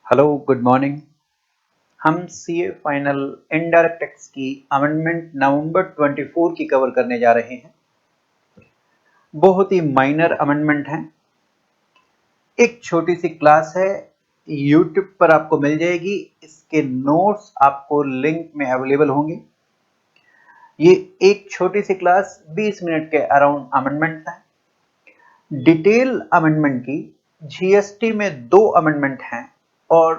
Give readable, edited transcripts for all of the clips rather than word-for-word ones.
Hello good morning. हम CA final indirect tax की amendment नवंबर 24 की कवर करने जा रहे हैं। बहुत ही माइनर अमेंडमेंट है। एक छोटी सी क्लास है, यूट्यूब पर आपको मिल जाएगी। इसके नोट्स आपको लिंक में अवेलेबल होंगे। ये एक छोटी सी क्लास 20 मिनट के अराउंड अमेंडमेंट है। डिटेल अमेंडमेंट की जीएसटी में 2 अमेंडमेंट हैं और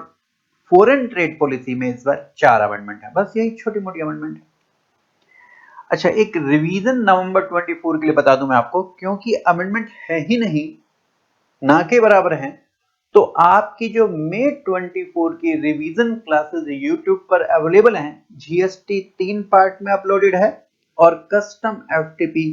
फॉरेन ट्रेड पॉलिसी में इस बार 4 अमेंडमेंट है। बस यही छोटी मोटी अमेंडमेंट है। अच्छा, एक रिवीजन नवंबर 24 के लिए बता दूं मैं आपको, क्योंकि अमेंडमेंट है ही नहीं, ना के बराबर है। तो आपकी जो मई 24 की रिवीजन क्लासेस यूट्यूब पर अवेलेबल हैं, जीएसटी 3 पार्ट में अपलोडेड है और कस्टम एफटीपी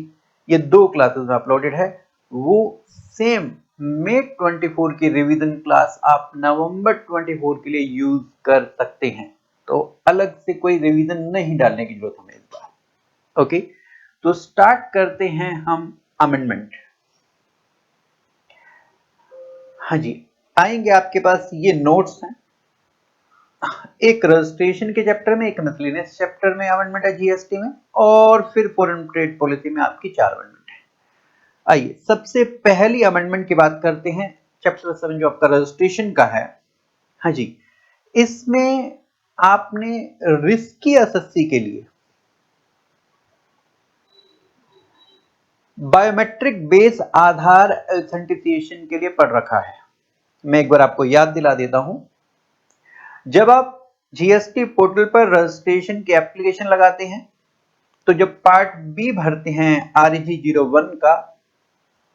ये 2 क्लासेस में अपलोडेड है। वो सेम मई 24 की रिवीजन क्लास आप नवंबर 24 के लिए यूज कर सकते हैं। तो अलग से कोई रिवीजन नहीं डालने की जरूरत हमें इस बार। ओके, तो स्टार्ट करते हैं हम अमेंडमेंट। हाँ जी, आएंगे आपके पास ये नोट्स हैं। एक रजिस्ट्रेशन के चैप्टर में, एक मिसलेनियस चैप्टर में अमेंडमेंट है जीएसटी में, और फिर फॉरेन ट्रेड पॉलिसी में आपकी 4 अमेंडमेंट है। आइए सबसे पहली अमेंडमेंट की बात करते हैं, चैप्टर 7 जो आपका रजिस्ट्रेशन का है। हाँ जी, इसमें आपने रिस्की एसएससी के लिए बायोमेट्रिक बेस आधार ऑथेंटिकेशन के लिए पढ़ रखा है। मैं एक बार आपको याद दिला देता हूं। जब आप जीएसटी पोर्टल पर रजिस्ट्रेशन की एप्लीकेशन लगाते हैं, तो जब पार्ट बी भरते हैं आरजी 01 का,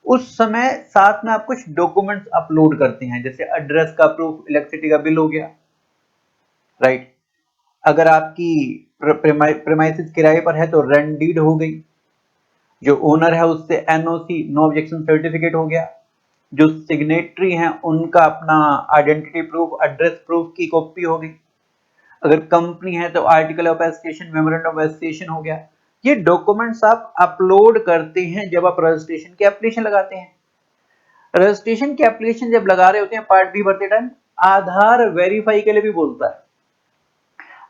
उस समय साथ में आप कुछ डॉक्यूमेंट्स अपलोड करते हैं, जैसे एड्रेस का प्रूफ, इलेक्ट्रिसिटी का बिल हो गया, राइट। अगर आपकी प्रेमाइसिस किराए पर है तो रेंट डीड हो गई। जो ओनर है उससे एनओसी, नो ऑब्जेक्शन सर्टिफिकेट हो गया। जो सिग्नेटरी हैं उनका अपना आइडेंटिटी प्रूफ, एड्रेस प्रूफ की कॉपी हो गई। अगर कंपनी है तो article of association, memorandum of association हो गया। ये डॉक्यूमेंट्स आप अपलोड करते हैं जब आप रजिस्ट्रेशन की एप्लीकेशन लगाते हैं। रजिस्ट्रेशन की एप्लीकेशन जब लगा रहे होते हैं पार्ट बी भरते टाइम, आधार वेरीफाई के लिए भी बोलता है।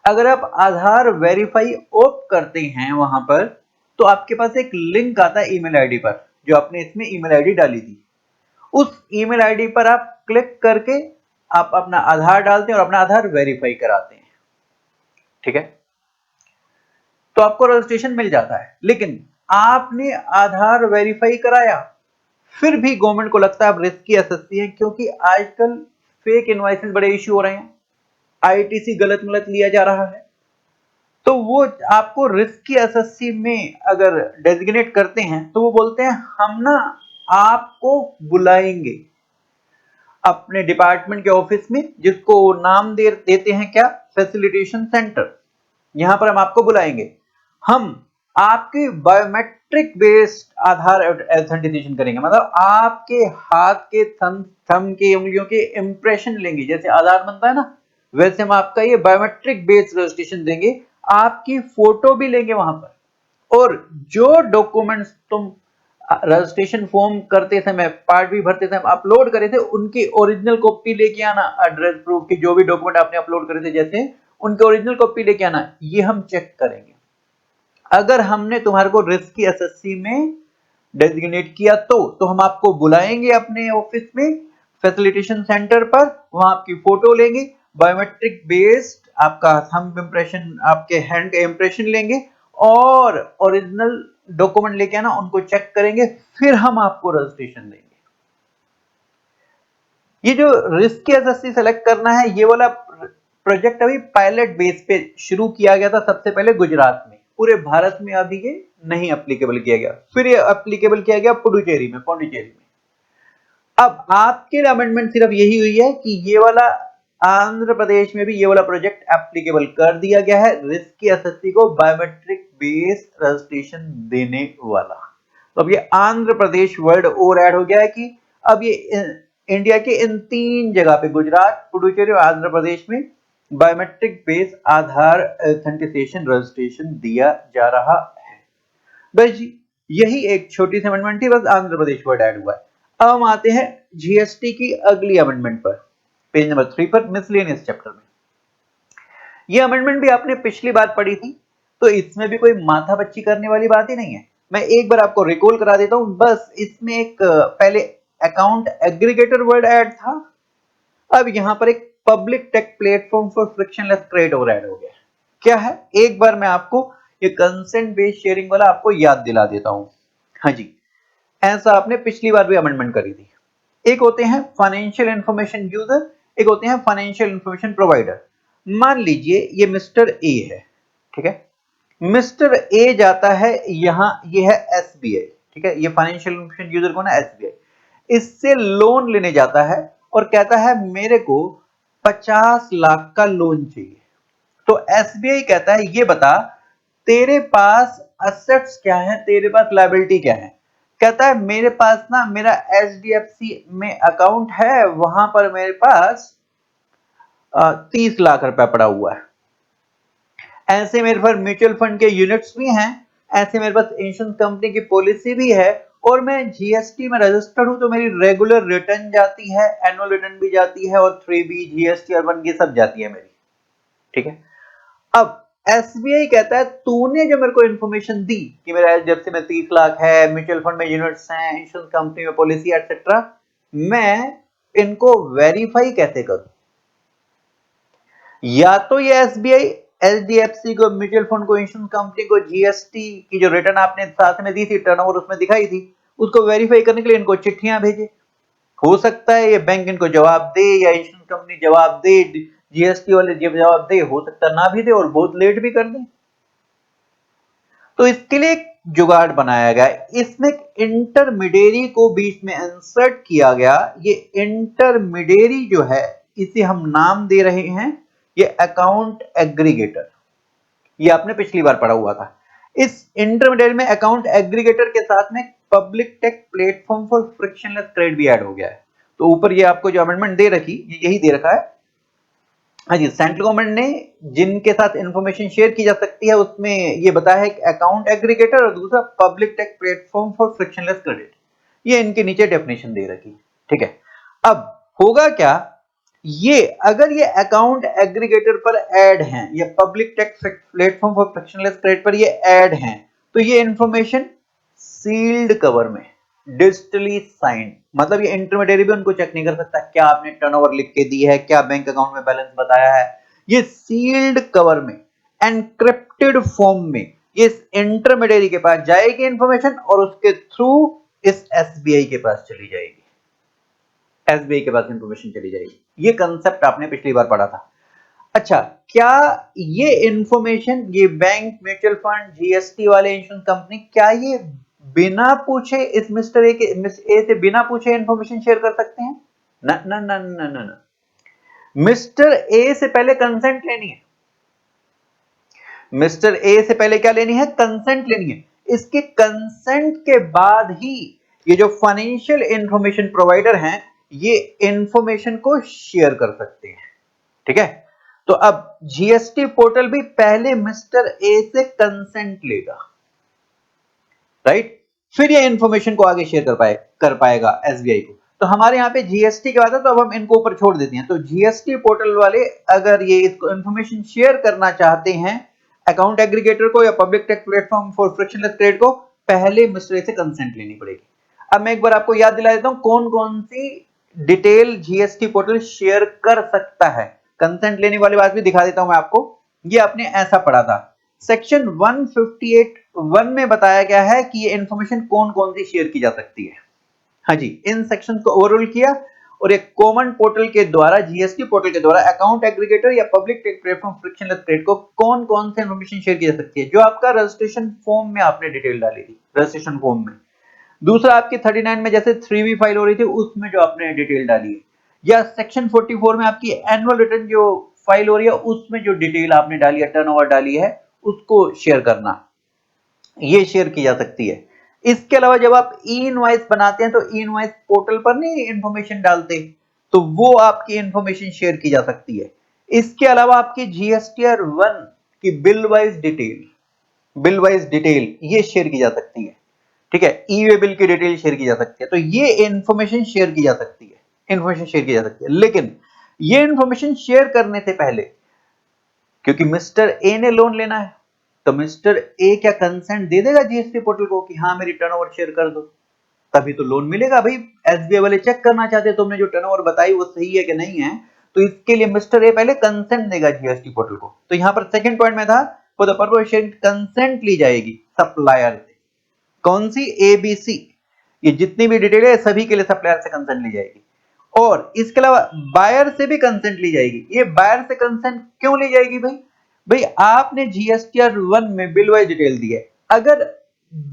अगर आप आधार वेरीफाई ओप करते हैं वहां पर, तो आपके पास एक लिंक आता है ईमेल आईडी पर, जो आपने इसमें ईमेल आईडी डाली थी। उस ईमेल आईडी पर आप क्लिक करके आप अपना आधार डालते हैं और अपना आधार वेरीफाई कराते हैं। ठीक है, तो आपको रजिस्ट्रेशन मिल जाता है। लेकिन आपने आधार वेरीफाई कराया, फिर भी गवर्नमेंट को लगता है आप रिस्की एसएससी हैं, क्योंकि आजकल फेक इनवॉइसेस बड़े इश्यू हो रहे हैं, आईटीसी गलत मलत लिया जा रहा है। तो वो आपको रिस्की एसएससी में अगर डेजिग्नेट करते हैं, तो वो बोलते हैं हम ना आपको बुलाएंगे अपने डिपार्टमेंट के ऑफिस में, जिसको नाम देते हैं क्या, फैसिलिटेशन सेंटर। यहां पर हम आपको बुलाएंगे, हम आपके बायोमेट्रिक बेस्ड आधार ऑथेंटिकेशन करेंगे। मतलब आपके हाथ के थंब के उंगलियों के इंप्रेशन लेंगे, जैसे आधार बनता है ना, वैसे हम आपका ये बायोमेट्रिक बेस्ड रजिस्ट्रेशन देंगे। आपकी फोटो भी लेंगे वहां पर, और जो डॉक्यूमेंट्स तुम रजिस्ट्रेशन फॉर्म करते समय, पार्ट भी भरते समय अपलोड करे थे, उनकी ओरिजिनल कॉपी लेके आना। एड्रेस प्रूफ की जो भी डॉक्यूमेंट आपने अपलोड करे थे, जैसे उनके ओरिजिनल कॉपी लेके आना। ये हम चेक करेंगे। अगर हमने तुम्हारे को रिस्की एसएससी में डेजिग्नेट किया, तो हम आपको बुलाएंगे अपने ऑफिस में, फैसिलिटेशन सेंटर पर। वहां आपकी फोटो लेंगे, बायोमेट्रिक बेस्ड आपका थंब इंप्रेशन, आपके हैंड का इंप्रेशन लेंगे, और ओरिजिनल डॉक्यूमेंट लेके आना, उनको चेक करेंगे, फिर हम आपको रजिस्ट्रेशन देंगे। ये जो रिस्की एसएससी सेलेक्ट करना है, ये वाला प्रोजेक्ट अभी पायलट बेस पे शुरू किया गया था सबसे पहले गुजरात में। पूरे भारत में अभी ये नहीं एप्लीकेबल किया गया, फिर ये एप्लीकेबल किया गया पुडुचेरी में, पौंडीचेरी में। अब आपके लिए अमेंडमेंट सिर्फ यही हुई है कि ये वाला आंध्र प्रदेश में भी ये वाला प्रोजेक्ट एप्लीकेबल कर दिया गया है, रिस्की एसएससी को बायोमेट्रिक बेस्ड रजिस्ट्रेशन देने वाला। तो अब ये आंध्र प्रदेश वर्ड और ऐड हो गया है कि अब ये इंडिया के इन 3 जगह पे, गुजरात, पुडुचेरी और आंध्र प्रदेश में, बायोमेट्रिक बेस्ड आधार ऑथेंटिकेशन रजिस्ट्रेशन दिया जा रहा है। बस जी, यही एक छोटी सी अमेंडमेंट थी, बस आंध्र प्रदेश वर्ड ऐड हुआ है। अब हम आते हैं जीएसटी की अगली अमेंडमेंट पर। पेज नंबर 3 पर मिसलेनियस चैप्टर में। ये अमेंडमेंट भी आपने पिछली बार पढ़ी थी, तो इसमें भी कोई माथा बच्ची करने वाली बात ही नहीं है। मैं एक बार आपको रिकॉल करा देता हूं, बस इसमें एक पहले अकाउंट एग्रीगेटर वर्ड ऐड था, अब यहां पर एक public tech platform for frictionless trade और ऐड हो गया। क्या है, एक बार मैं आपको ये कंसेंट बेस्ड शेयरिंग वाला आपको याद दिला देता हूं। हाँ जी, ऐसा आपने पिछली बार भी अमेंडमेंट करी थी। एक होते हैं फाइनेंशियल इंफॉर्मेशन यूजर, एक होते हैं फाइनेंशियल इंफॉर्मेशन प्रोवाइडर। मान लीजिए ये मिस्टर ए है, ठीक है, मिस्टर ए जाता है यहां, ये है एसबीआई, ठीक है, ये फाइनेंशियल इंफॉर्मेशन यूजर कौन है, एसबीआई। इससे लोन लेने जाता है और कहता है मेरे को 50 लाख का लोन चाहिए। तो एसबीआई कहता है ये बता तेरे पास असेट्स क्या है, तेरे पास लायबिलिटी क्या है। कहता है मेरे पास ना मेरा एचडीएफसी में अकाउंट है, वहां पर मेरे पास 30 लाख रुपया पड़ा हुआ है। ऐसे मेरे पास म्यूचुअल फंड के यूनिट्स भी हैं, ऐसे मेरे पास इंश्योरेंस कंपनी की पॉलिसी भी है, और मैं जीएसटी में रजिस्टर्ड हूं, तो मेरी रेगुलर रिटर्न जाती है, एनुअल रिटर्न भी जाती है, और 3B जीएसटी और 1 ये सब जाती है मेरी, ठीक है। अब एसबीआई कहता है तूने जो मेरे को इंफॉर्मेशन दी कि मेरा एचडीएफसी में 30 लाख है, म्यूचुअल फंड में यूनिट्स हैं, इंश्योरेंस कंपनी में पॉलिसी एटसेट्रा, मैं इनको वेरीफाई कैसे करूं। या तो ये एसबीआई एचडीएफसी को, म्यूचुअल फंड को, इंश्योरेंस कंपनी को जीएसटी की जो रिटर्न आपने साथ में दी थी, टर्नओवर उसमें दिखाई थी, उसको वेरीफाई करने के लिए इनको चिट्ठियां भेजे। हो सकता है ये बैंक इनको जवाब दे या इंश्योरेंस कंपनी जवाब दे, जीएसटी वाले जवाब दे, हो सकता ना भी दे और बहुत लेट भी कर दे। तो इसके लिए एक जुगाड़ बनाया गया, इसमें इंटरमीडियरी को बीच में इंसर्ट किया गया। ये इंटरमीडियरी जो है इसे हम नाम दे रहे हैं ये अकाउंट एग्रीगेटर। ये आपने पिछली बार पढ़ा हुआ था। इस इंटरमीडियरी में अकाउंट एग्रीगेटर के साथ में public tech platform for frictionless trade भी ऐड हो गया है। तो ऊपर ये आपको जो अमेंडमेंट दे रखी यही दे रखा है। हाँ जी, सेंट्रल गवर्नमेंट ने जिनके साथ इंफॉर्मेशन शेयर की जा सकती है उसमें ये बताया है कि अकाउंट एग्रीगेटर और दूसरा public tech platform for frictionless credit, ये इनके नीचे डेफिनेशन दे रखी, ठीक है। अब होगा क्या, ये अगर ये अकाउंट एग्रीगेटर पर ऐड हैं या public tech platform for frictionless credit पर ये ऐड हैं, तो ये इंफॉर्मेशन सील्ड कवर में डिजिटली साइंड, मतलब ये इंटरमीडियरी भी उनको चेक नहीं कर सकता क्या आपने टर्नओवर लिख के दी है, क्या बैंक अकाउंट में बैलेंस बताया है। ये सील्ड कवर में एनक्रिप्टेड फॉर्म में इस इंटरमीडियरी के पास जाएगी इंफॉर्मेशन और उसके थ्रू इस एसबीआई के पास चली जाएगी, एसबीआई के पास इंफॉर्मेशन चली जाएगी। ये कंसेप्ट आपने पिछली बार पढ़ा था। अच्छा, क्या ये इंफॉर्मेशन ये बैंक, म्यूचुअल फंड, जीएसटी वाले, इंश्योरेंस कंपनी, क्या ये बिना पूछे इस मिस्टर ए से बिना पूछे इंफॉर्मेशन शेयर कर सकते हैं? ना ना ना ना ना ना, मिस्टर ए से पहले कंसेंट लेनी है। मिस्टर ए से पहले क्या लेनी है? कंसेंट लेनी है। इसके कंसेंट के बाद ही ये जो फाइनेंशियल इंफॉर्मेशन प्रोवाइडर हैं ये इंफॉर्मेशन को शेयर कर सकते हैं, ठीक है। तो अब जीएसटी पोर्टल भी पहले मिस्टर ए से कंसेंट लेगा, राइट, फिर ये इंफॉर्मेशन को आगे शेयर कर पाएगा एसबीआई को। तो हमारे यहाँ पे जीएसटी के बाद है, तो अब हम इनको ऊपर छोड़ देते हैं। तो जीएसटी पोर्टल वाले अगर ये इसको इंफॉर्मेशन शेयर करना चाहते हैं अकाउंट एग्रीगेटर को या public tech platform for frictionless trade को, पहले मिस्टर ए से कंसेंट लेनी पड़ेगी। अब मैं एक बार आपको याद दिला देता हूं कौन कौन सी डिटेल जीएसटी पोर्टल शेयर कर सकता है। कंसेंट लेने वाली बात भी दिखा देता हूं मैं आपको। ये आपने ऐसा पढ़ा था, सेक्शन 158(1) में बताया गया है कि ये इंफॉर्मेशन कौन कौन सी शेयर की जा सकती है। हाँ जी, इन सेक्शंस को ओवरऑल किया और एक कॉमन पोर्टल के द्वारा, जीएसटी पोर्टल के द्वारा अकाउंट एग्रीगेटर या public tech platform frictionless trade को कौन कौन से इंफॉर्मेशन शेयर की जा सकती है, जो आपका रजिस्ट्रेशन फॉर्म में आपने डिटेल डाली थी, रजिस्ट्रेशन फॉर्म में। दूसरा आपकी 39 में जैसे 3B फाइल हो रही थी उसमें जो आपने डिटेल डाली है, या सेक्शन 44 में आपकी एनुअल रिटर्न जो फाइल हो रही है उसमें जो डिटेल आपने डाली है, टर्नओवर डाली है, उसको शेयर करना, ये शेयर की जा सकती है। इसके अलावा जब आप ई इनवॉइस बनाते हैं तो ई इनवॉइस पोर्टल पर नहीं इंफॉर्मेशन डालते, तो वो आपकी इंफॉर्मेशन शेयर की जा सकती है। इसके अलावा आपकी जीएसटीआर 1 की बिल वाइज डिटेल ये शेयर की जा सकती है, ठीक है। ई वे बिल की डिटेल शेयर की जा सकती है। तो ये इंफॉर्मेशन शेयर की जा सकती है, लेकिन ये इंफॉर्मेशन शेयर करने से पहले, क्योंकि मिस्टर ए ने लोन लेना है, तो मिस्टर ए क्या कंसेंट दे देगा जीएसटी पोर्टल को कि हाँ मेरी टर्नओवर शेयर कर दो, तभी तो लोन मिलेगा। भाई एसबीआई वाले चेक करना चाहते हैं तुमने जो टर्नओवर बताई वो सही है कि नहीं है, तो इसके लिए मिस्टर ए पहले कंसेंट देगा जीएसटी पोर्टल को। तो यहां पर सेकंड पॉइंट में था for the purpose of sharing consent ली जाएगी सप्लायर से। कौन सी? एबीसी, ये जितनी भी डिटेल है सभी के लिए सप्लायर से कंसेंट ली जाएगी। और इसके अलावा बायर से भी कंसेंट ली जाएगी। ये बायर से कंसेंट क्यों ली जाएगी भाई? भाई आपने जीएसटीआर 1 में बिल वाइज डिटेल दी है, अगर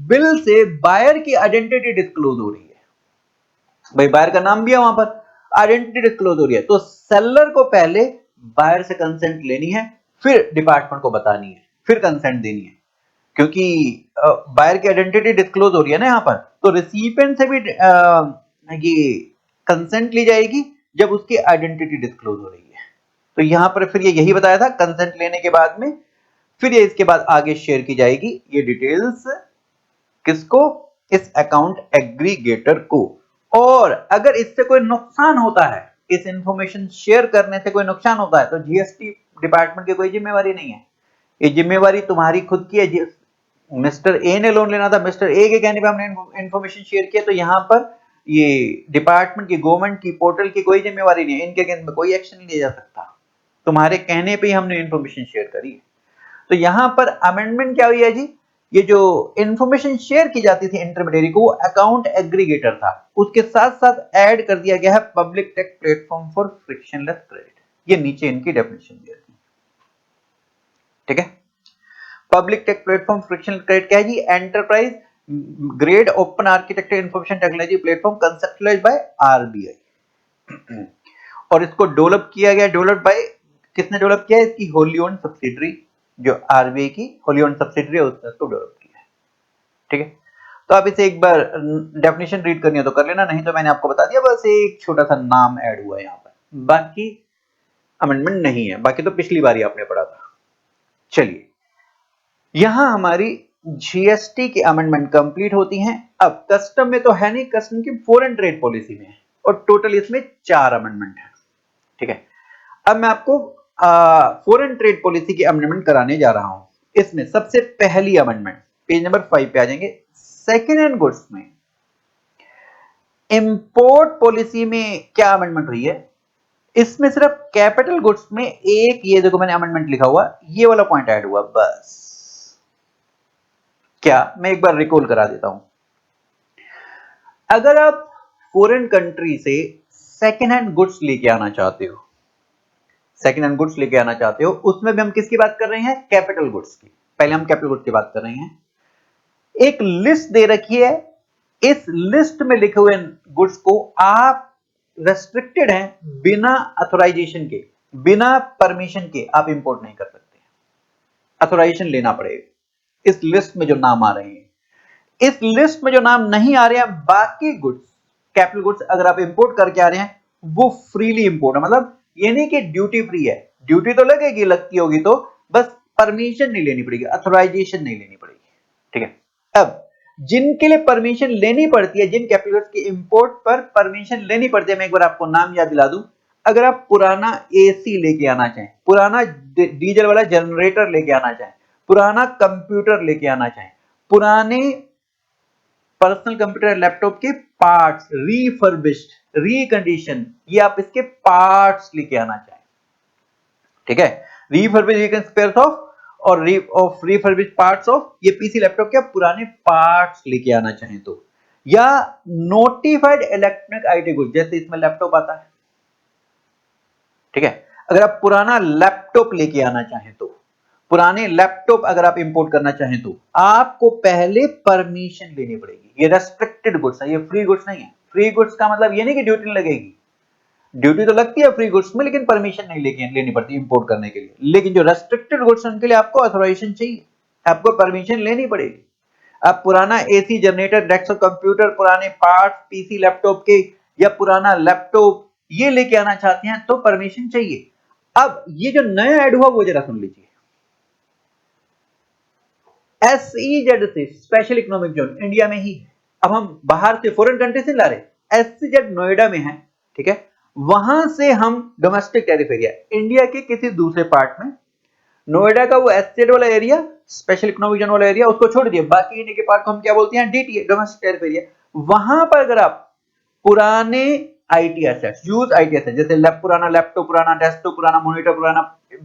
बिल से बायर की आइडेंटिटी डिस्क्लोज हो रही है, भाई बायर का नाम भी है वहां पर, आइडेंटिटी डिस्क्लोज हो रही है, तो सेलर को पहले बायर से कंसेंट लेनी है, फिर डिपार्टमेंट को बतानी है, फिर कंसेंट देनी है। क्योंकि बायर की आइडेंटिटी डिस्क्लोज हो रही है ना यहाँ पर, तो रिसिपिएंट से भी ये कंसेंट ली जाएगी जब उसकी आइडेंटिटी डिस्क्लोज हो रही है। तो यहां पर फिर ये यही बताया था, कंसेंट लेने के बाद में फिर ये इसके बाद आगे शेयर की जाएगी ये डिटेल्स किसको? इस अकाउंट एग्रीगेटर को। और अगर इससे कोई नुकसान होता है, इस इंफॉर्मेशन शेयर करने से कोई नुकसान होता है, तो जीएसटी डिपार्टमेंट की कोई जिम्मेवारी नहीं है, ये जिम्मेवारी तुम्हारी खुद की है। मिस्टर ए ने लोन लेना था, मिस्टर ए के कहने पे हमने इंफॉर्मेशन शेयर किया, तो यहां पर ये डिपार्टमेंट की, गवर्नमेंट की पोर्टल की कोई जिम्मेवारी नहीं है, इनके अगेंस्ट में कोई एक्शन नहीं लिया जा सकता, तुम्हारे कहने पे ही हमने इंफॉर्मेशन शेयर करी है। तो यहां पर अमेंडमेंट क्या हुई है जी? ये जो इंफॉर्मेशन शेयर की जाती थी इंटरमीडियरी को, वो अकाउंट एग्रीगेटर था, उसके साथ साथ ऐड कर दिया गया है public tech platform for frictionless credit. ये नीचे इनकी डेफिनेशन दी है, ठीक है। Public tech platform frictionless credit क्या है जी? Enterprise grade open architecture information technology platform conceptualised by RBI. और इसको डेवलप किया गया, डेवलप बाय किसने डेवलप किया है? इसकी होली ओन्ड सब्सिडरी, जो आरबीआई की होली ओन्ड सब्सिडरी है उसने इसको डेवलप किया है, ठीक है। तो आप इसे एक बार डेफिनेशन रीड करनी है तो कर लेना, नहीं तो मैंने आपको बता दिया, बस एक छोटा सा नाम ऐड हुआ है यहाँ पर, बाकी अमेंडमेंट नहीं है, बाकी तो पिछली बार ही आपने पढ़ा था। चलिए, यहां हमारी जीएसटी की अमेंडमेंट कंप्लीट होती हैं। अब कस्टम में तो है नहीं, कस्टम की फॉरेन ट्रेड पॉलिसी में है, और टोटल इसमें 4 अमेंडमेंट है, ठीक है। अब मैं आपको फॉरेन ट्रेड पॉलिसी की अमेंडमेंट कराने जा रहा हूं। इसमें सबसे पहली अमेंडमेंट पेज नंबर 5 पे आ जाएंगे। सेकेंड हैंड गुड्स में इंपोर्ट पॉलिसी में क्या अमेंडमेंट हुई है? इसमें सिर्फ कैपिटल गुड्स में एक, ये देखो मैंने अमेंडमेंट लिखा हुआ, ये वाला पॉइंट ऐड हुआ बस। क्या? मैं एक बार रिकॉल करा देता हूं। अगर आप फॉरेन कंट्री से सेकेंड हैंड गुड्स लेके आना चाहते हो, सेकेंड हैंड गुड्स लेके आना चाहते हो, उसमें भी हम किसकी बात कर रहे हैं? कैपिटल गुड्स की। पहले हम कैपिटल गुड्स की बात कर रहे हैं। एक लिस्ट दे रखी है, इस लिस्ट में लिखे हुए गुड्स को आप रेस्ट्रिक्टेड हैं, बिना अथोराइजेशन के, बिना परमिशन के आप इंपोर्ट नहीं कर सकते, अथोराइजेशन लेना पड़ेगा। इस लिस्ट में जो नाम आ रहे हैं, इस लिस्ट में जो नाम नहीं आ रहे हैं, बाकी गुड्स, कैपिटल गुड्स अगर आप इंपोर्ट करके आ रहे हैं, वो फ्रीली इंपोर्ट है, मतलब ये नहीं कि ड्यूटी फ्री है, ड्यूटी तो लगेगी, लगती होगी तो बस परमिशन नहीं लेनी पड़ेगी, अथोराइजेशन नहीं लेनी पड़ेगी, ठीक है। अब जिनके लिए परमिशन लेनी पड़ती है, जिन कैपिटल गुड्स की इंपोर्ट पर परमिशन लेनी पड़ती है, मैं एक बार आपको नाम याद दिला दूं। अगर आप पुराना एसी लेके आना चाहें, पुराना डीजल वाला जनरेटर लेके आना चाहें, पुराना कंप्यूटर लेके आना चाहें, पुराने पर्सनल कंप्यूटर लैपटॉप के पार्ट्स, रीफर्बिश्ड, रिकंडीशन, ये आप इसके पार्ट्स लेके आना चाहें, ठीक है। रीफर्बिश्ड स्पेयर्स ऑफ और रिफर्बिश्ड पार्ट्स ऑफ, ये पीसी लैपटॉप के पुराने पार्ट्स लेके आना चाहें तो, या नोटिफाइड इलेक्ट्रॉनिक आईटी गुड्स, जैसे इसमें लैपटॉप आता है, ठीक है। अगर आप पुराना लैपटॉप लेके आना चाहें तो, पुराने लैपटॉप अगर आप इंपोर्ट करना चाहें तो आपको पहले परमिशन लेनी पड़ेगी। ये रेस्ट्रिक्टेड गुड्स है, ये फ्री गुड्स नहीं है। फ्री गुड्स का मतलब ये नहीं कि ड्यूटी लगेगी, ड्यूटी तो लगती है फ्री गुड्स में, लेकिन परमिशन नहीं लेनी पड़ती इंपोर्ट करने के लिए। लेकिन जो रेस्ट्रिक्टेड गुड्स उनके लिए आपको ऑथराइजेशन चाहिए, आपको परमिशन लेनी पड़ेगी। आप पुराना एसी, जनरेटर, डेस्कटॉप कंप्यूटर, पुराने पार्ट्स पीसी लैपटॉप के, या पुराना लैपटॉप ये लेके आना चाहते हैं तो परमिशन चाहिए। अब ये जो नया ऐड हुआ वो जरा सुन लीजिए। एसईजेड से, स्पेशल इकोनॉमिक जोन, इंडिया में ही है। अब हम बाहर से फॉरेन कंट्री से ला रहे, एसईजेड नोएडा में है, ठीक है। वहां से हम डोमेस्टिक टैरिफ एरिया, इंडिया के किसी दूसरे पार्ट में, नोएडा का वो एससीएड वाला एरिया, स्पेशल इकोनॉमिक जोन वाला एरिया, उसको छोड़ दिए, बाकी इंडिया के पार्ट को हम क्या बोलते हैं, डीटीए, डोमेस्टिक टैरिफ एरिया। वहां पर अगर आप पुराने IT assets, use IT assets, जैसे पुराना लैपटॉप, पुराना डेस्कटॉप, पुराना मॉनिटर, पुराना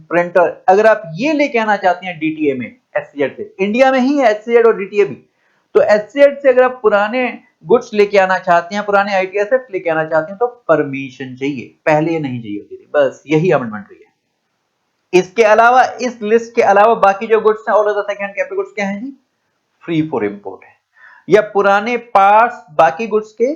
प्रिंटर, अगर आप ये लेके आना चाहते हैं डीटीए में, एससीएड से, इंडिया में ही है एससीएड और डीटीए भी, तो एससीएड से अगर आप पुराने गुड्स लेके आना चाहते हैं, पुराने आईटी एसेट्स लेके आना चाहते हैं, तो परमिशन चाहिए, पहले ये नहीं चाहिए होती थी। बस यही अमेंडमेंट हुई है। इसके अलावा, इस लिस्ट के अलावा बाकी जो गुड्स हैं, all of the second hand capital goods क्या हैं जी, फ्री फॉर इंपोर्ट है। या पुराने पार्ट्स बाकी गुड्स के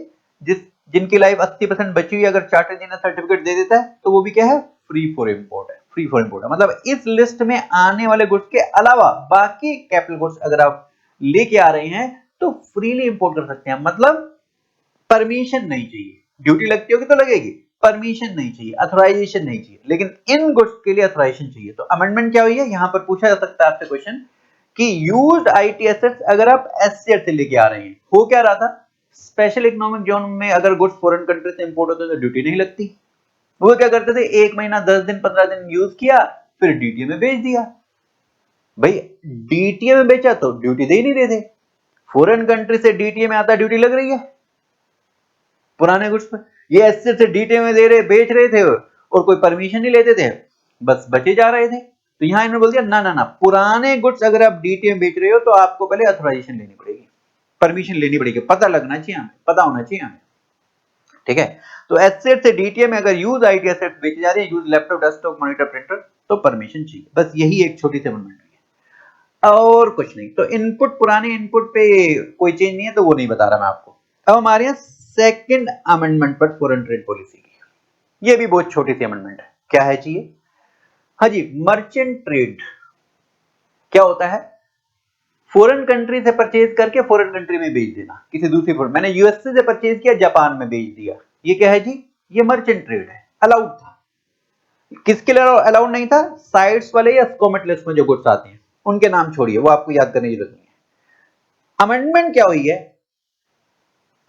जिनकी लाइफ 80% बची हुई, अगर चार्टर्ड इंजीनियर सर्टिफिकेट दे देता है, तो वो भी क्या है, फ्री फॉर इंपोर्ट है। फ्री फॉर इंपोर्ट है मतलब इस लिस्ट में आने वाले गुड्स के अलावा बाकी कैपिटल गुड्स अगर आप लेके आ रहे हैं तो फ्रीली इंपोर्ट कर सकते हैं, मतलब परमिशन नहीं चाहिए। ड्यूटी लगती होगी तो लगेगी, परमिशन नहीं चाहिए, अथोराइजेशन नहीं चाहिए, लेकिन इन गुड्स के लिए अथोराइजेशन चाहिए। तो अमेंडमेंट क्या हुई है, यहां पर पूछा जा सकता है आपसे क्वेश्चन कि यूज्ड आईटी एसेट्स अगर आप एससीएड से लेके आ रहे हैं, हो क्या रहा था, स्पेशल इकोनॉमिक जोन में अगर गुड्स फॉरेन कंट्री से इंपोर्ट होते तो ड्यूटी नहीं लगती। वो क्या करते थे, 1 महीना 10 दिन 15 दिन यूज किया, फिर डीटीए में बेच दिया। भाई डीटीए में बेचा तो ड्यूटी दे ही नहीं रहे थे, फॉरेन कंट्री से डीटीए में आता ड्यूटी लग रही है पुराने गुड्स पर। ये एससीएड से डीटीए में दे रहे, बेच रहे थे और कोई परमिशन नहीं लेते थे, बस बचे जा रहे थे। तो यहां इन्होंने बोल दिया ना ना ना, पुराने गुड्स अगर आप डीटीए में बेच रहे हो तो आपको पहले अथोराइजेशन लेनी पड़ेगी, परमिशन लेनी पड़ेगी, पता लगना चाहिए हमें, पता होना चाहिए हमें, ठीक है। तो एससेट से डीटीए में अगर यूज आईटी एसेट्स बेचे जा रहे हैं, use laptop, desktop, monitor, printer, तो परमिशन चाहिए। बस यही एक छोटी सी अमेंडमेंट है और कुछ नहीं। तो इनपुट, पुराने इनपुट पे कोई चेंज नहीं है, तो वो नहीं बता रहा मैं आपको। अब हमारे यहाँ सेकंड अमेंडमेंट पर फॉरेन ट्रेड पॉलिसी की, ये भी बहुत छोटी सी अमेंडमेंट है। क्या है जी ये, हाँ जी, मर्चेंट ट्रेड क्या होता है, फॉरेन कंट्री से परचेज करके फॉरेन कंट्री में बेच देना, किसी दूसरी फॉरेन, मैंने यूएसए से परचेज किया, जापान में बेच दिया, ये क्या है जी, ये मर्चेंट ट्रेड है, अलाउड था। किसके लिए अलाउड नहीं था, साइट्स वाले या स्कोमेट लिस्ट में जो गुड्स आते हैं उनके नाम छोड़िए, वो आपको याद करने की जरूरत नहीं है। अमेंडमेंट क्या हुई है,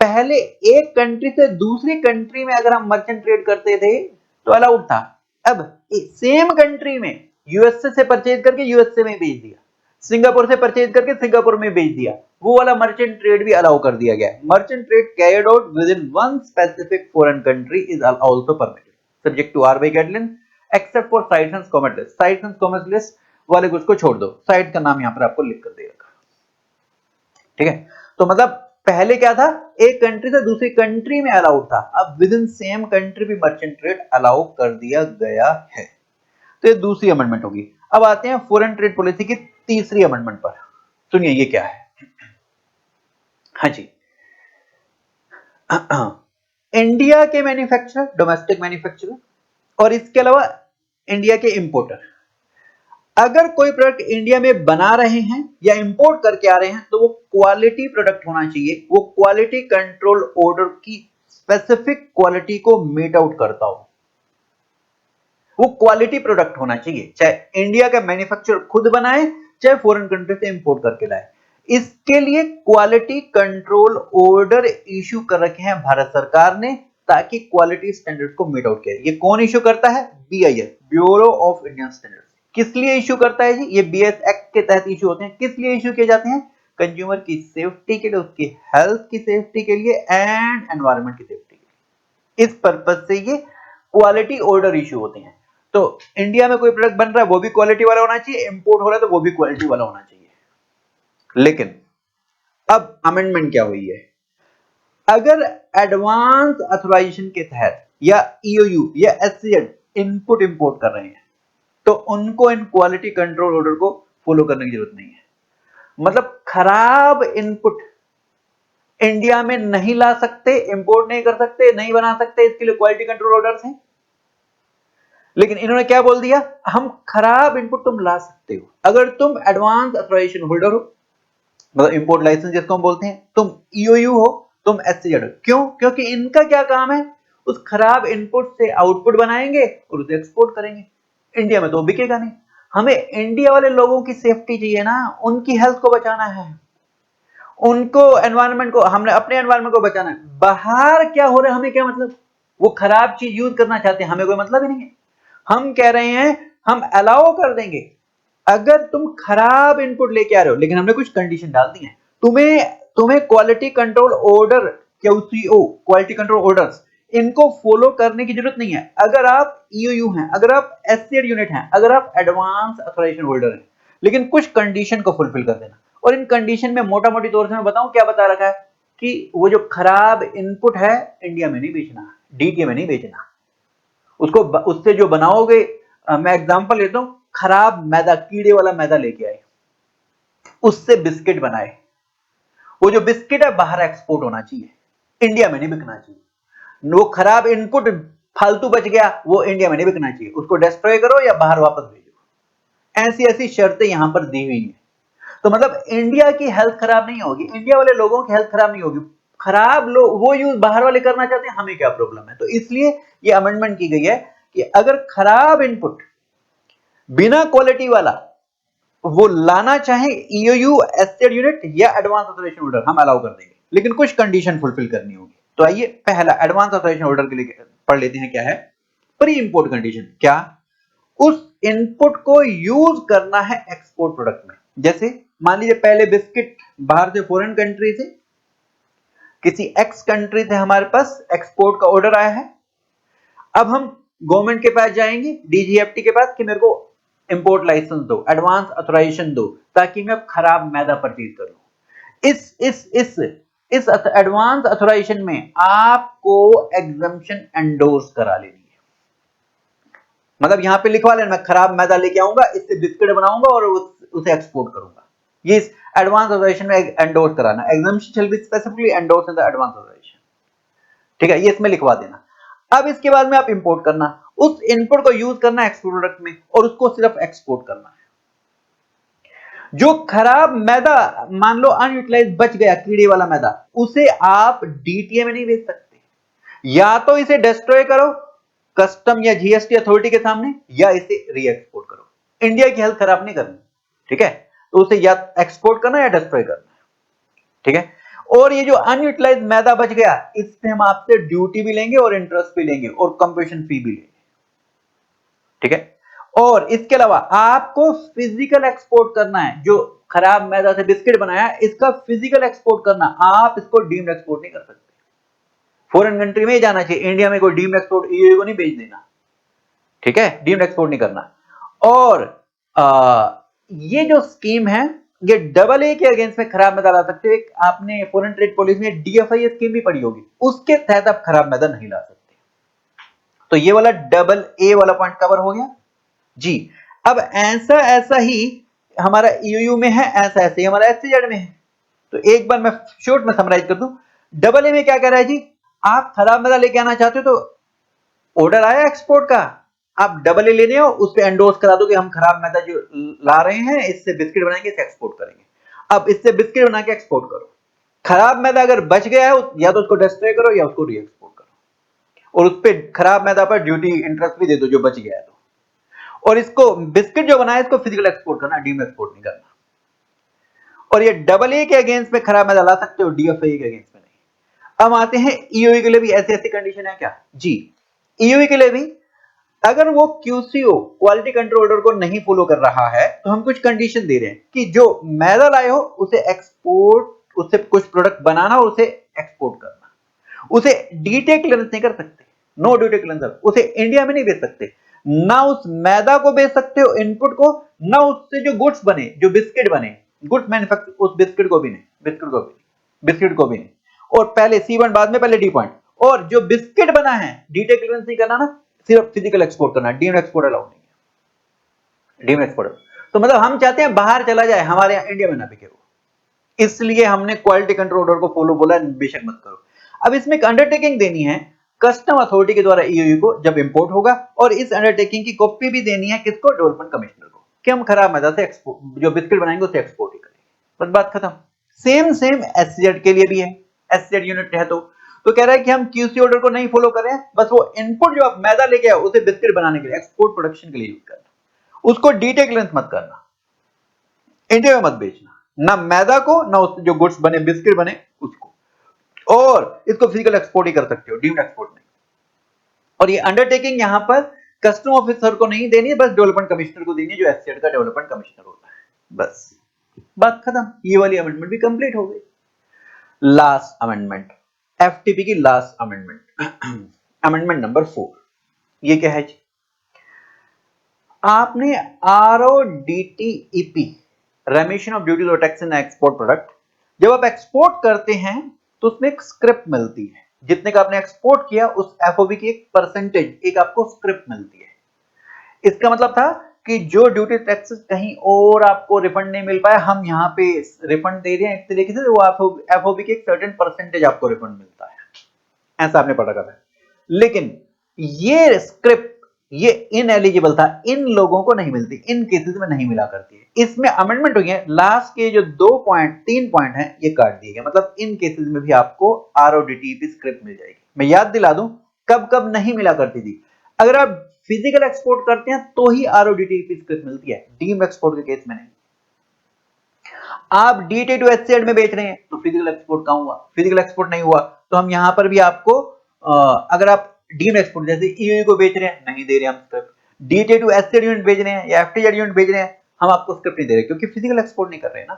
पहले एक कंट्री से दूसरी कंट्री में अगर हम मर्चेंट ट्रेड करते थे तो अलाउड था, अब सेम कंट्री में यूएसए से परचेज करके यूएसए में बेच दिया, सिंगापुर से परचेज करके सिंगापुर में बेच दिया, वो वाला मर्चेंट ट्रेड भी अलाउ कर दिया गया है। Merchant trade carried out within one specific foreign country is also permitted subject to RBI guideline except for sites and commerce list. Sites and commerce list वाले कुछ को छोड़ दो, साइट का नाम यहां पर आपको लिख कर देगा, ठीक है। तो मतलब पहले क्या था, एक कंट्री से दूसरी कंट्री में अलाउड था, अब विद इन सेम कंट्री भी मर्चेंट ट्रेड अलाउ कर दिया गया है। तो ये दूसरी अमेंडमेंट होगी। अब आते हैं फॉरेन ट्रेड पॉलिसी की तीसरी अमेंडमेंट पर, सुनिए ये क्या है। हाँ जी, इंडिया के मैन्युफैक्चरर, डोमेस्टिक मैन्युफैक्चरर, और इसके अलावा इंडिया के इंपोर्टर, अगर कोई प्रोडक्ट इंडिया में बना रहे हैं या इंपोर्ट करके आ रहे हैं तो वो क्वालिटी प्रोडक्ट होना चाहिए, वो क्वालिटी कंट्रोल ऑर्डर की स्पेसिफिक क्वालिटी को मीट आउट करता हो, वो क्वालिटी प्रोडक्ट होना चाहिए, चाहे इंडिया का मैन्युफैक्चरर खुद बनाए चाहे फॉरेन कंट्री से इंपोर्ट करके लाए। इसके लिए क्वालिटी कंट्रोल ऑर्डर इश्यू कर रखे हैं भारत सरकार ने, ताकि क्वालिटी स्टैंडर्ड को मीट आउट किया। ये कौन इश्यू करता है, BIS, bureau of Indian standards. किस लिए इश्यू करता है जी, ये बीएस एक्ट के तहत इश्यू होते हैं। किस लिए इश्यू किए जाते हैं, कंज्यूमर की सेफ्टी के लिए, उसकी हेल्थ की सेफ्टी के लिए एंड एनवायरमेंट की सेफ्टी के लिए। इस पर्पज से ये क्वालिटी ऑर्डर इश्यू होते हैं। तो इंडिया में कोई प्रोडक्ट बन रहा है वो भी क्वालिटी वाला होना चाहिए, इंपोर्ट हो रहा है तो वो भी क्वालिटी वाला होना चाहिए। लेकिन अब अमेंडमेंट क्या हुई है, अगर एडवांस अथोराइजेशन के तहत या ईओयू या एससीएड इनपुट इंपोर्ट कर रहे हैं तो उनको इन क्वालिटी कंट्रोल ऑर्डर को फॉलो करने की जरूरत नहीं है। मतलब खराब इनपुट इंडिया में नहीं ला सकते, इंपोर्ट नहीं कर सकते, नहीं बना सकते, इसके लिए क्वालिटी कंट्रोल ऑर्डर्स हैं। लेकिन इन्होंने क्या बोल दिया, हम खराब इनपुट तुम ला सकते हो अगर तुम एडवांस अथोराइजेशन होल्डर हो, मतलब इंपोर्ट लाइसेंस जिसको हम बोलते हैं, तुम ईओयू हो, तुम एससीएड हो। क्यों, क्योंकि इनका क्या काम है, उस खराब इनपुट से आउटपुट बनाएंगे और उसे एक्सपोर्ट करेंगे। इंडिया में तो बिकेगा नहीं। हमें इंडिया वाले लोगों की सेफ्टी चाहिए ना, उनकी हेल्थ को बचाना है, उनको एनवायरनमेंट को, हमने अपने एनवायरनमेंट को बचाना है। बाहर क्या हो रहा है हमें क्या मतलब, वो खराब चीज यूज करना चाहते हैं, हमें कोई मतलब ही नहीं है। हम कह रहे हैं हम अलाउ कर देंगे अगर तुम खराब इनपुट लेके आ रहे हो, लेकिन हमने कुछ कंडीशन डाल दी है। तुम्हें quality control order, QCO quality control orders, इनको फॉलो करने की जरूरत नहीं है अगर आप ईओयू हैं, अगर आप एससीएड यूनिट हैं, अगर आप एडवांस ऑथराइजेशन होल्डर हैं, लेकिन कुछ कंडीशन को फुलफिल कर देना। और इन कंडीशन में मोटा मोटी तौर से मैं बताऊं क्या बता रखा है कि वो जो खराब इनपुट है इंडिया में नहीं बेचना, डीटीए में नहीं बेचना, उसको उससे जो बनाओगे, मैं एग्जांपल लेता हूं, खराब मैदा, कीड़े वाला मैदा लेके आए, उससे बिस्किट बनाए, वो जो बिस्किट है बाहर एक्सपोर्ट होना चाहिए, इंडिया में नहीं बिकना चाहिए। वो खराब इनपुट फालतू बच गया, वो इंडिया में नहीं बिकना चाहिए, उसको डिस्ट्रॉय करो या बाहर वापस भेजो। ऐसी ऐसी शर्तें यहां पर दी हुई हैं। तो मतलब इंडिया की हेल्थ खराब नहीं होगी, इंडिया वाले लोगों की हेल्थ खराब नहीं होगी, खराब लोग वो यूज बाहर वाले करना चाहते हैं, हमें क्या प्रॉब्लम है। तो इसलिए ये अमेंडमेंट की गई है कि अगर खराब इनपुट बिना क्वालिटी वाला वो लाना चाहे ईओयू एस्टेड यूनिट या एडवांस ऑथराइजेशन होल्डर, हम अलाउ कर देंगे, लेकिन कुछ कंडीशन फुलफिल करनी होगी। तो आइए पहला एडवांस ऑथराइजेशन होल्डर के लिए पढ़ लेते हैं क्या है। प्री इंपोर्ट कंडीशन, क्या उस इनपुट को यूज करना है एक्सपोर्ट प्रोडक्ट में। जैसे मान लीजिए पहले बिस्किट बाहर से, फॉरेन कंट्री से, किसी एक्स कंट्री से हमारे पास एक्सपोर्ट का ऑर्डर आया है। अब हम गवर्नमेंट के पास जाएंगे, डीजीएफटी के पास, कि मेरे को इंपोर्ट लाइसेंस दो, एडवांस ऑथराइजेशन दो, ताकि मैं खराब मैदा परचेज करूं। इस एडवांस ऑथराइजेशन में आपको एग्जम्पशन एंडोर्स करा लेनी है। मतलब यहां पे लिखवा लेना, मैं खराब मैदा लेके आऊंगा, इससे बिस्किट बनाऊंगा और उसे एक्सपोर्ट करूंगा। ये इस एडवांस ऑथराइजेशन में एंडोर्स कराना, exemption shall be specifically endorse in the advance authorisation. ठीक है, ये इसमें लिखवा देना। अब इसके बाद में आप इंपोर्ट करना, उस इनपुट को यूज करना एक्सपोर्ट प्रोडक्ट में, और उसको सिर्फ एक्सपोर्ट करना है। जो खराब मैदा मान लो अनयूटिलाइज बच गया, कीड़े वाला मैदा, उसे आप डीटीए में नहीं बेच सकते, या तो इसे डिस्ट्रॉय करो कस्टम या जीएसटी अथॉरिटी के सामने, या इसे री एक्सपोर्ट करो। इंडिया की हेल्थ खराब नहीं करनी, ठीक है, तो उसे या एक्सपोर्ट करना या डिस्ट्रॉय करना, ठीक है। और ये जो अनयूटिलाइज मैदा बच गया, इस पे हम आपसे ड्यूटी भी लेंगे और इंटरेस्ट भी लेंगे और कंप्यूटेशन फी भी लेंगे, ठीक है। और इसके अलावा आपको फिजिकल एक्सपोर्ट करना है, जो खराब मैदा से बिस्किट बनाया इसका फिजिकल एक्सपोर्ट करना, आप इसको डीम्ड एक्सपोर्ट नहीं कर सकते, फॉरेन कंट्री में ही जाना चाहिए, इंडिया में कोई डीम्ड एक्सपोर्ट ईओयू को नहीं भेज देना, ठीक है, डीम्ड एक्सपोर्ट नहीं करना। और ये जो स्कीम है, ये डबल ए के अगेंस्ट में खराब मैदा ला सकते हो। एक आपने फॉरेन ट्रेड पॉलिसी में डीएफआई स्कीम भी पढ़ी होगी, उसके तहत आप खराब मैदा नहीं ला सकते। तो ये वाला डबल ए वाला पॉइंट कवर हो गया जी। अब ऐसा ऐसा ही हमारा ईओयू में है, ऐसा ऐसे ही हमारा एससीजेड में है। तो एक बार मैं शॉर्ट में समराइज कर दूं, डबल ए में क्या कह रहा है जी, आप खराब मैदा लेके आना चाहते हो तो ऑर्डर आया एक्सपोर्ट का, आप डबल ए लेने हो, उस पर एंडोर्स करा दो कि हम खराब मैदा जो ला रहे हैं इससे बिस्किट बनाएंगे, इसे एक्सपोर्ट करेंगे। अब इससे बिस्किट बना के एक्सपोर्ट करो, खराब मैदा अगर बच गया है या तो उसको डिस्ट्रॉय करो या उसको री एक्सपोर्ट करो, और उस पर खराब मैदा पर ड्यूटी इंटरेस्ट भी दे दो जो बच गया है तो। और इसको बिस्किट जो बनाया इसको फिजिकल एक्सपोर्ट करना, डीम एक्सपोर्ट नहीं करना। और ये डबल ए के अगेंस्ट में खराब मैदा ला सकते हो, डीएफए के अगेंस्ट में नहीं। अब आते हैं ईओई के लिए भी ऐसी ऐसी कंडीशन है क्या जी। ईओई के लिए भी अगर वो क्यूसीओ क्वालिटी कंट्रोल ऑर्डर को नहीं फॉलो कर रहा है, तो हम कुछ कंडीशन दे रहे हैं कि जो मैदा लाए हो उसे एक्सपोर्ट, उससे कुछ प्रोडक्ट बनाना और उसे एक्सपोर्ट करना, उसे डीटे क्लियरेंस नहीं कर सकते, नो ड्यूटी क्लियरेंस, उसे इंडिया में नहीं बेच सकते, ना उस मैदा को बेच सकते हो इनपुट को, ना उससे जो गुड्स बने, जो बिस्किट बने, गुड्स मैन्युफैक्चर, उस बिस्किट को भी नहीं, बिस्किट को भी नहीं। और पहले C1 बाद में पहले डी पॉइंट, और जो बिस्किट बना है डीटे क्लियरेंस नहीं करना ना, सिर्फ फिजिकल एक्सपोर्ट करना, डीम्ड एक्सपोर्ट अलाउ नहीं है, डीम्ड एक्सपोर्ट। तो मतलब हम चाहते हैं बाहर चला जाए, हमारे यहाँ इंडिया में ना बिके वो, इसलिए हमने क्वालिटी कंट्रोल ऑर्डर को फॉलो बोला, बेशक मत करो। अब इसमें एक अंडरटेकिंग देनी है कस्टम अथॉरिटी के द्वारा ईओयू को जब इंपोर्ट होगा, और इस अंडरटेकिंग की कॉपी भी देनी है किसको, डेवलपमेंट कमिश्नर को, कि हम खराब मैदा से एक्सपोर्ट, जो बिस्किट बनाएंगे उसे एक्सपोर्ट ही करेंगे, बस बात खत्म। सेम एससीजेड के लिए भी है, एससीजेड यूनिट है तो कह रहा है कि हम क्यूसी ऑर्डर को नहीं फॉलो कर रहे हैं, बस वो इनपुट जो आप मैदा लेके आओ उसे बिस्किट बनाने के लिए, एक्सपोर्ट प्रोडक्शन के लिए यूज करना, उसको डीटे क्लियरेंस मत करना, इंडिया में मत बेचना, ना मैदा को ना उससे जो गुड्स बने, बिस्किट बने उसको, और इसको फिजिकल एक्सपोर्ट ही कर सकते हो, डीम्ड एक्सपोर्ट नहीं। और ये अंडरटेकिंग यहां पर कस्टम ऑफिसर को नहीं देनी है, बस डेवलपमेंट कमिश्नर को देनी है, जो एससीएड का डेवलपमेंट कमिश्नर होता है। बस बात खत्म, ये वाली अमेंडमेंट भी कंप्लीट हो गई। लास्ट अमेंडमेंट, एफटीपी की लास्ट अमेंडमेंट, अमेंडमेंट नंबर 4। ये क्या है जी? आपने आरओडीटीईपी, रेमिशन ऑफ ड्यूटी और टैक्स इन एक्सपोर्ट प्रोडक्ट, जब आप एक्सपोर्ट करते हैं तो उसमें एक स्क्रिप्ट मिलती है, जितने का आपने एक्सपोर्ट किया उस एफओबी की एक परसेंटेज, एक आपको स्क्रिप्ट मिलती है। इसका मतलब था कि जो ड्यूटी टैक्स कहीं और आपको रिफंड नहीं मिल पाया, हम यहाँ पे रिफंड दे रहे हैं एक तरीके से, वो एफओबी की एक सर्टेन परसेंटेज आपको रिफंड मिलता है, ऐसा आपने पढ़ा था। लेकिन ये स्क्रिप्ट ये इनएलिजिबल था, इन लोगों को नहीं मिलती, इन केसेस में नहीं मिला करती है। इसमें अमेंडमेंट हुई है, लास्ट के जो 3 पॉइंट हैं ये काट दिए गए, मतलब इन केसेस में भी आपको आरओडीटीपी स्क्रिप्ट मिल जाएगी। मैं याद दिला दूं कब कब नहीं मिला करती थी। अगर आप फिजिकल एक्सपोर्ट करते हैं तो ही आरओडीटीपी स्क्रिप्ट मिलती है, डीम्ड एक्सपोर्ट के केस में नहीं। आप डीटी टू एससीएड में बेच रहे हैं तो फिजिकल एक्सपोर्ट कहां हुआ? फिजिकल एक्सपोर्ट नहीं हुआ, तो हम यहां पर भी आपको अगर आप डीम्ड एक्सपोर्ट जैसे ईयू को बेच रहे हैं, नहीं दे रहे हम स्क्रिप्ट। डीटी टू एससीएड यूनिट बेच रहे हैं या एफटीजेड यूनिट बेच रहे हैं, हम आपको स्क्रिप्ट नहीं दे रहे, क्योंकि फिजिकल एक्सपोर्ट नहीं कर रहे हैं ना,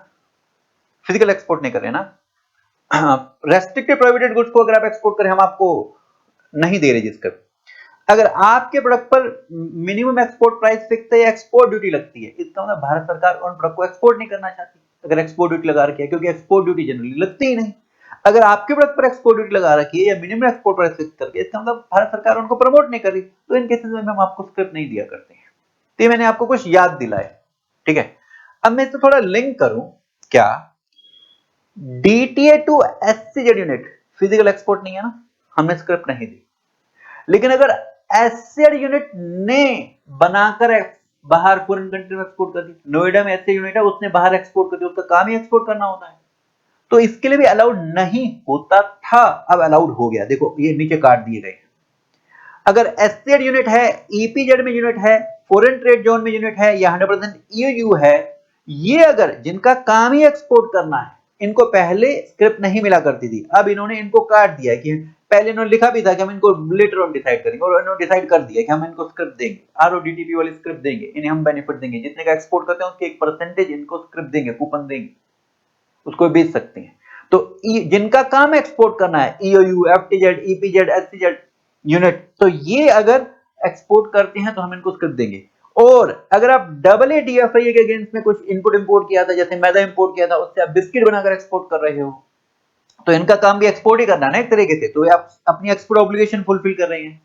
फिजिकल एक्सपोर्ट नहीं कर रहे ना। रेस्ट्रिक्टेड प्रोहिबिटेड गुड्स को अगर आप एक्सपोर्ट करें, हम आपको नहीं दे रहे स्क्रिप्ट। अगर आपके प्रोडक्ट पर मिनिमम एक्सपोर्ट प्राइस फिक्स है या एक्सपोर्ट ड्यूटी लगती है, इसका मतलब भारत सरकार उन प्रोडक्ट को एक्सपोर्ट नहीं करना चाहती अगर एक्सपोर्ट ड्यूटी लगा रखी है, क्योंकि एक्सपोर्ट ड्यूटी जनरली लगती ही नहीं। अगर आपके प्रोडक्ट पर एक्सपोर्ट ड्यूटी लगा रखी है या मिनिमम एक्सपोर्ट प्राइस फिक्स करके, इसका मतलब भारत सरकार उनको प्रमोट नहीं कर रही, तो इन केसेस में हम आपको स्क्रिप्ट नहीं दिया करते हैं। तो मैंने आपको कुछ याद दिलाया, ठीक है। अब मैं इससे थोड़ा लिंक करूं, क्या DTA to SEZ unit physical export नहीं है ना, हमने स्क्रिप्ट नहीं दी। लेकिन अगर एससीजेड यूनिट ने बनाकर बाहर फॉरेन कंट्री में एक्सपोर्ट कर दी, नोएडा में एससीजेड यूनिट है, उसने बाहर एक्सपोर्ट कर दिया, उसका काम ही एक्सपोर्ट करना होता है, तो इसके लिए भी अलाउड नहीं होता था, अब अलाउड हो गया। देखो ये नीचे काट दिए गए। अगर एससीजेड यूनिट है, ईपीजेड में यूनिट है, फॉरेन ट्रेड जोन में यूनिट है या 100% ईयू है, ये अगर जिनका काम ही एक्सपोर्ट करना है, इनको पहले स्क्रिप्ट नहीं मिला करती थी, अब इन्होंने इनको काट दिया कि पहले इन्होंने लिखा भी था कि हम इनको लेटर ऑन डिसाइड करेंगे, और इन्होंने डिसाइड कर दिया कि हम इनको स्क्रिप्ट देंगे, आरओडीटीपी वाली स्क्रिप्ट देंगे, इन्हें हम बेनिफिट देंगे, जितने का एक्सपोर्ट करते हैं उसके एक परसेंटेज इनको स्क्रिप्ट देंगे, कूपन देंगे, उसको बेच सकते हैं। तो जिनका काम एक्सपोर्ट करना है, ईओयू, एफटीजेड, ईपीजेड, एससीजेड यूनिट, तो ये अगर एक्सपोर्ट करते हैं तो हम इनको स्क्रिप्ट देंगे। और अगर आप डीएफआई के अगेंस्ट में कुछ इनपुट इंपोर्ट किया था, जैसे मैदा इंपोर्ट किया था, उससे आप बिस्किट बनाकर एक्सपोर्ट कर रहे हो, तो इनका काम भी एक्सपोर्ट ही करना है ना एक तरीके से, तो आप अपनी एक्सपोर्ट ऑब्लिगेशन फुलफिल कर रहे हैं,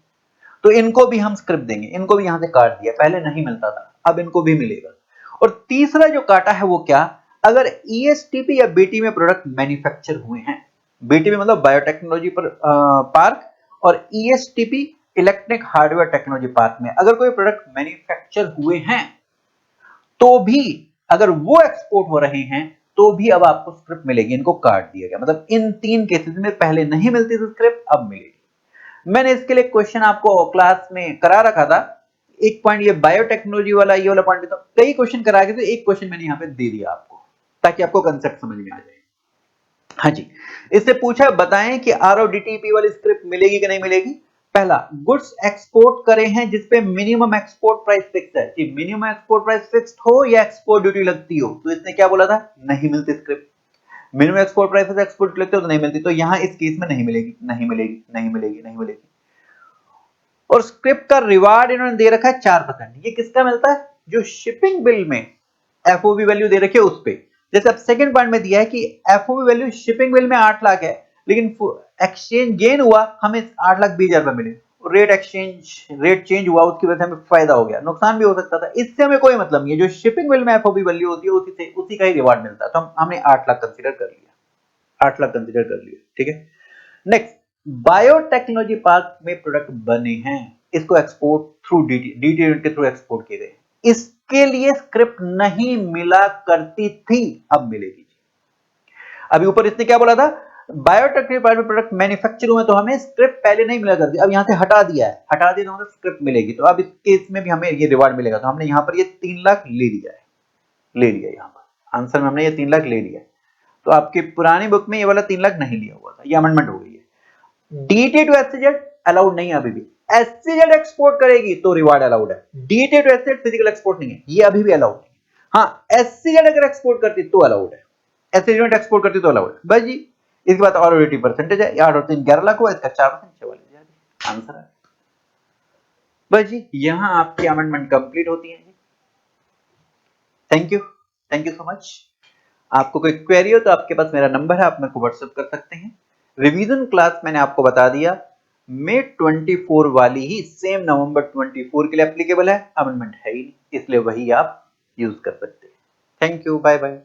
तो इनको भी हम स्क्रिप्ट देंगे। इनको भी यहां से काट दिया, पहले नहीं मिलता था, अब इनको भी मिलेगा। और तीसरा जो काटा है वो क्या, अगर ईएसटीपी या बीटी में प्रोडक्ट मैन्युफैक्चर हुए हैं, बीटी में मतलब बायोटेक्नोलॉजी पर पार्क, और ईएसटीपी इलेक्ट्रॉनिक हार्डवेयर टेक्नोलॉजी पार्क में अगर कोई प्रोडक्ट मैन्युफैक्चर हुए हैं, तो भी अगर वो एक्सपोर्ट हो रहे हैं तो भी अब आपको स्क्रिप्ट मिलेगी, इनको काट दिया गया। मतलब इन 3 केसेस में पहले नहीं मिलती थी स्क्रिप्ट, अब मिलेगी। मैंने इसके लिए क्वेश्चन आपको क्लास में करा रखा था, एक पॉइंट ये बायोटेक्नोलॉजी वाला, ये वाला पॉइंट भी था, कई क्वेश्चन करा के थे, एक क्वेश्चन मैंने यहाँ पे दे दिया आपको, ताकि आपको कंसेप्ट समझ में आ जाए। हाँ जी, इससे पूछा बताएं कि आरओडीटीपी वाली स्क्रिप्ट मिलेगी कि नहीं मिलेगी। पहला, गुड्स एक्सपोर्ट करे हैं जिसपे मिनिमम एक्सपोर्ट प्राइस फिक्स है, कि मिनिमम एक्सपोर्ट प्राइस फिक्स्ड हो या एक्सपोर्ट ड्यूटी लगती हो, तो इसने क्या बोला था, नहीं मिलती स्क्रिप्ट। मिनिमम एक्सपोर्ट प्राइस से एक्सपोर्ट ड्यूटी लगती हो तो नहीं मिलती, तो यहां इस केस में नहीं मिलेगी, नहीं मिलेगी, नहीं मिलेगी, नहीं मिलेगी। और स्क्रिप्ट का रिवार्ड इन्होंने दे रखा है 4%। ये किसका मिलता है, जो शिपिंग बिल में एफओबी वैल्यू दे रखी है उस पे। जैसे अब सेकंड पॉइंट में दिया है कि एफओबी वैल्यू शिपिंग बिल में 8 लाख है, लेकिन एक्सचेंज गेन हुआ, हमें 8,20,000 मिले, रेट एक्सचेंज रेट चेंज हुआ, उसकी वजह से हमें फायदा हो गया, नुकसान भी हो सकता था, इससे हमें कोई मतलब नहीं है। जो शिपिंग बिल में एफओबी वैल्यू होती है उसी का ही रिवार्ड मिलता है, तो हमने 8 लाख कंसीडर कर लिया, 8 लाख कंसीडर कर लिया, ठीक है। नेक्स्ट, बायोटेक्नोलॉजी पार्क में प्रोडक्ट बने हैं, इसको एक्सपोर्ट थ्रू डीटी यूनिट के थ्रू एक्सपोर्ट किए गए, इसके लिए स्क्रिप्ट नहीं मिला करती थी, अब मिलेगी। अभी ऊपर इसने क्या बोला था, बायोटेक्नोलॉजी पार्क में प्रोडक्ट मैन्युफैक्चर हुए तो हमें स्क्रिप्ट पहले नहीं मिला करती, अब यहां से हटा दिया है, हटा दिया तो हमें स्क्रिप्ट मिलेगी, तो अब इस केस में भी हमें ये रिवार्ड मिलेगा। तो हमने यहां पर ये 3 लाख ले लिया है, ले लिया यहां पर आंसर में हमने ये 3 लाख ले लिया। तो आपकी पुरानी बुक में ये वाला 3 लाख नहीं लिया हुआ था, ये अमेंडमेंट हो गई है। डीटी टू एससीजेड अलाउड नहीं है अभी भी, एससीजेड एक्सपोर्ट करेगी तो रिवार्ड अलाउड है, डीटे टू एसेट फिजिकल एक्सपोर्ट नहीं है, ये अभी भी अलाउड नहीं। हाँ, एससीजेड अगर एक्सपोर्ट करती तो अलाउड है, एससीजेड एक्सपोर्ट करती तो अलाउड है। बस जी, इसके बाद ऑलरेडी परसेंटेज है, 8 और 3 11 लाख हुआ, इसका 4% आंसर है। बस जी, यहां आपकी अमेंडमेंट कंप्लीट होती है जी। Thank you so much. आपको कोई क्वेरी हो तो आपके पास मेरा नंबर है, आप मेरे को व्हाट्सएप कर सकते हैं। रिवीजन क्लास मैंने आपको बता दिया, May 24 वाली ही सेम नवंबर 24 के लिए एप्लीकेबल है, अमेंडमेंट है ही नहीं, इसलिए वही आप यूज कर सकते हैं। Thank you, bye bye.